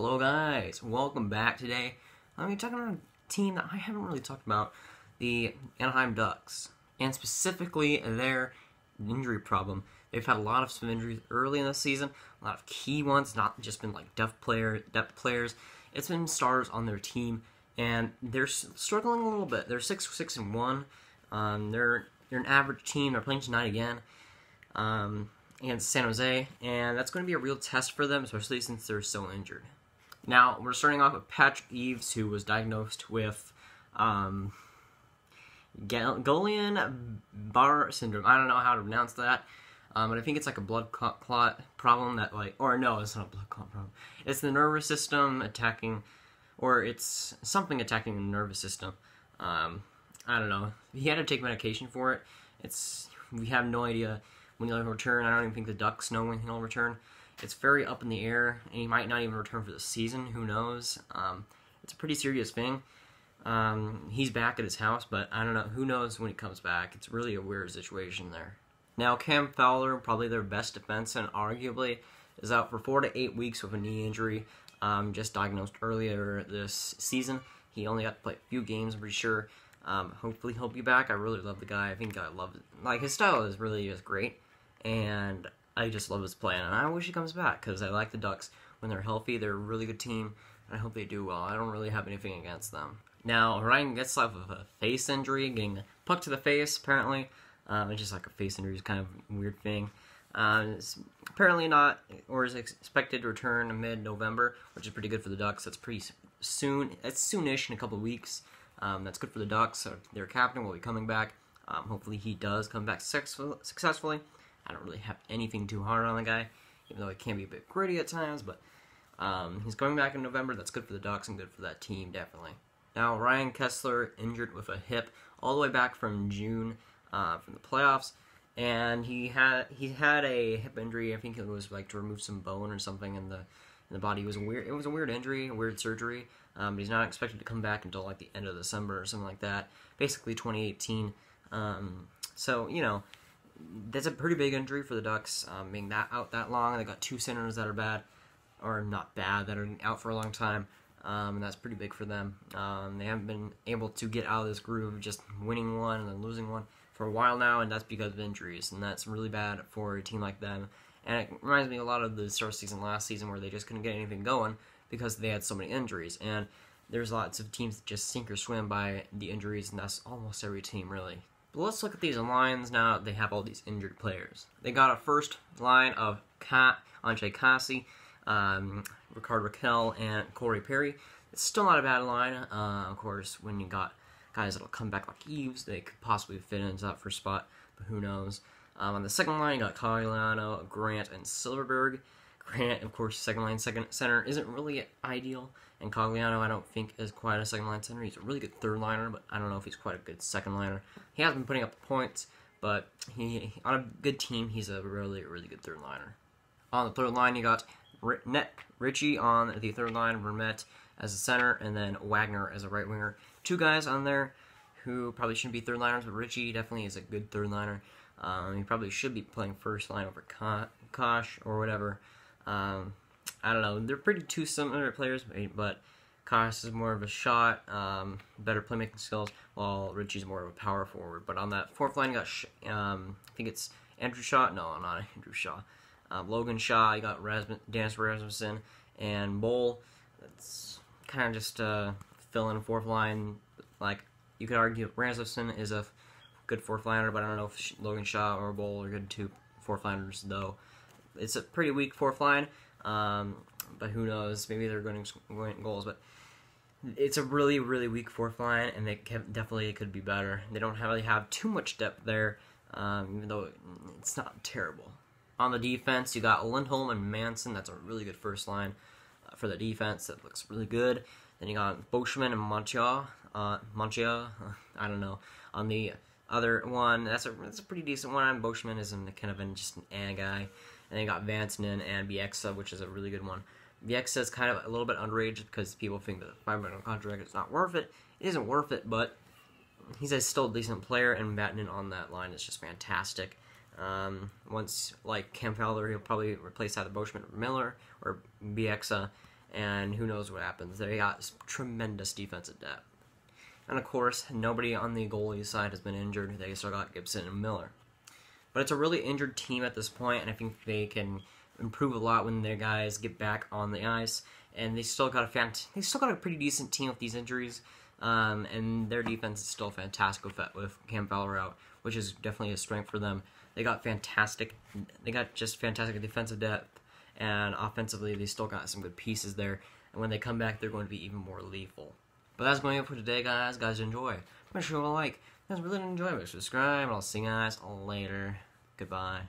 Hello guys, welcome back today. I'm going to be talking about a team that I haven't really talked about, the Anaheim Ducks, and specifically their injury problem. They've had a lot of some injuries early in the season, a lot of key ones, not just been like depth players. It's been stars on their team, and they're struggling a little bit. They're 6-1. They're an average team. They're playing tonight again. Against San Jose, and that's going to be a real test for them, especially since they're so injured. Now, we're starting off with Patrick Eaves, who was diagnosed with Guillain-Barré syndrome. I don't know how to pronounce that, but I think it's like a blood clot problem that, or no, it's not a blood clot problem. It's the nervous system attacking, or it's something attacking the nervous system. I don't know. He had to take medication for it. We have no idea when he'll return. I don't even think the Ducks know when he'll return. It's very up in the air, and he might not even return for the season. Who knows? It's a pretty serious thing. He's back at his house, but I don't know. Who knows when he comes back? It's really a weird situation there. Now, Cam Fowler, probably their best defenseman, arguably, is out for 4 to 8 weeks with a knee injury. Just diagnosed earlier this season. He only got to play a few games, I'm pretty sure. Hopefully he'll be back. I really love the guy. I think I love it. Like, his style is really just great, and I just love his play, and I wish he comes back, because I like the Ducks. When they're healthy, they're a really good team, and I hope they do well. I don't really have anything against them. Now, Ryan Getzlaf with a face injury, getting a puck to the face, apparently. It's just like a face injury is kind of a weird thing. It's apparently not, or is expected to return in mid-November, which is pretty good for the Ducks. That's pretty soon. It's soonish in a couple of weeks. That's good for the Ducks. Their captain will be coming back. Hopefully he does come back successfully. I don't really have anything too hard on the guy, even though it can be a bit gritty at times, but he's coming back in November. That's good for the Ducks and good for that team, definitely. Now, Ryan Kesler injured with a hip all the way back from June from the playoffs, and he had a hip injury. I think it was like to remove some bone or something in the body. It was a weird injury, a weird surgery. But he's not expected to come back until like the end of December or something like that. Basically 2018. So, you know, that's a pretty big injury for the Ducks, being out that long. They got 2 centers that are bad, or not bad, that are out for a long time, and that's pretty big for them. They haven't been able to get out of this groove of just winning one and then losing one for a while now, and that's because of injuries, and that's really bad for a team like them. And it reminds me a lot of the start season last season, where they just couldn't get anything going because they had so many injuries. And there's lots of teams that just sink or swim by the injuries, and that's almost every team, really. But let's look at these lines now. They have all these injured players. They got a first line of Andre Cassie, Rickard Raquel, and Corey Perry. It's still not a bad line. Of course, when you got guys that'll come back like Eaves, they could possibly fit into that first spot, but who knows. On the second line, you got Cogliano, Grant, and Silverberg. Grant, of course, second line center isn't really ideal, and Cogliano I don't think is quite a second line center. He's a really good third liner, but I don't know if he's quite a good second liner. He has been putting up points, but on a good team, he's a really, really good third liner. On the third line, you got Ritchie on the third line, Vermette as a center, and then Wagner as a right winger. 2 guys on there who probably shouldn't be third liners, but Ritchie definitely is a good third liner. He probably should be playing first line over Kosh or whatever. I don't know. They're pretty 2 similar players, but Kosh is more of a shot, better playmaking skills, while Ritchie's more of a power forward. But on that fourth line, you got, I think it's Andrew Shaw. No, not Andrew Shaw. Logan Shaw. You got Dennis Rasmussen and Bowl. That's kind of just fill in fourth line. Like, you could argue Rasmussen is a good fourth liner, but I don't know if Logan Shaw or Bowl are good 2 fourth liners, though. It's a pretty weak fourth line, but who knows? Maybe they're going to win goals, but it's a really, really weak fourth line, and they definitely could be better. They don't really have too much depth there, even though it's not terrible. On the defense, you got Lindholm and Manson. That's a really good first line for the defense. That looks really good. Then you got Boschman and Montia. I don't know. On the other one, that's a pretty decent one. Boschman is kind of just an guy. And then you got Vantanen and Bieksa, which is a really good one. Bieksa is kind of a little bit underrated because people think that the $5 million contract is not worth it. It isn't worth it, but he's still a decent player, and Vantanen on that line is just fantastic. Once, like Cam Fowler, he'll probably replace either Boschman or Miller or Bieksa, and who knows what happens. They got tremendous defensive depth. And of course, nobody on the goalie side has been injured. They still got Gibson and Miller. But it's a really injured team at this point, and I think they can improve a lot when their guys get back on the ice. And they still got a pretty decent team with these injuries. And their defense is still fantastic with Cam Fowler out, which is definitely a strength for them. They got just fantastic defensive depth, and offensively they still got some good pieces there. And when they come back, they're going to be even more lethal. But that's going to be it for today, guys. Guys, enjoy. Make sure you like. Guys, really enjoy it. Subscribe, and I'll see you guys later. Goodbye.